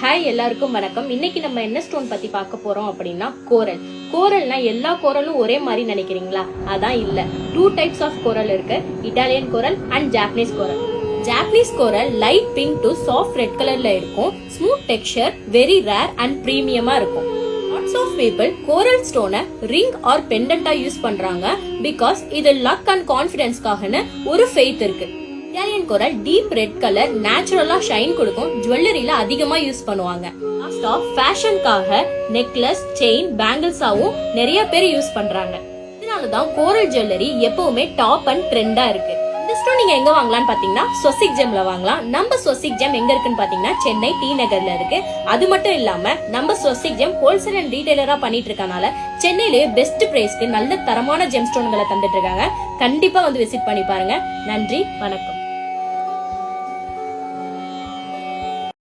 Hi எல்லாருக்கும் வணக்கம். இன்னைக்கு நம்ம என்ன ஸ்டோன் பத்தி பார்க்க போறோம் அப்படின்னா கோரல். கோரல்னா எல்லா கோரலும் ஒரே மாதிரி நினைக்கிறீங்களா? அதான் இல்ல. 2 டைப்ஸ் ஆஃப் கோரல் இருக்கு. Italian coral and Japanese coral. Japanese coral light pink to soft red கலர்ல இருக்கும். Smooth texture, very rare and பிரீமியமா இருக்கும். Lots of people கோரல் ஸ்டோனை ரிங் ஆர் பெண்டன்டா யூஸ் பண்றாங்க பிகாஸ் இது லக் அண்ட் கான்ஃபிடன்ஸ்க்காகனு ஒரு ஃபெய்த் இருக்கு. Italian coral deep red colour நேச்சுரலா ஷைன் கொடுக்கும். ஜுவல்லரியில அதிகமா யூஸ் பண்ணுவாங்க. லாஸ்ட் ஆஃப் ஃபேஷனுக்காக நெக்லஸ், செயின், பேங்கிள்ஸாவும் நிறைய பேர் யூஸ் பண்றாங்க. இதனாலதான் கோரல் ஜுவல்லரி எப்பவுமே டாப் அண்ட் ட்ரெண்டா இருக்கு. இந்த ஸ்டோன் நீங்க எங்க வாங்கலாம்னு பாத்தீங்கன்னா ஸ்வஸ்திக் ஜெம்ல வாங்கலாம். நம்ம ஸ்வஸ்திக் ஜெம் எங்க இருக்குன்னு பாத்தீங்கன்னா சென்னை டி நகர்ல இருக்கு. அது மட்டும் இல்லாம நம்ம ஸ்வஸ்திக் ஜெம் ஹோல்சேல் அண்ட் ரீட்டைலரா பண்ணிட்டு இருக்கனால சென்னையிலேயே பெஸ்ட் பிரைஸ்க்கு நல்ல தரமான ஜெம் ஸ்டோன்களை தந்துட்டு இருக்காங்க. கண்டிப்பா வந்து விசிட் பண்ணி பாருங்க. நன்றி, வணக்கம்.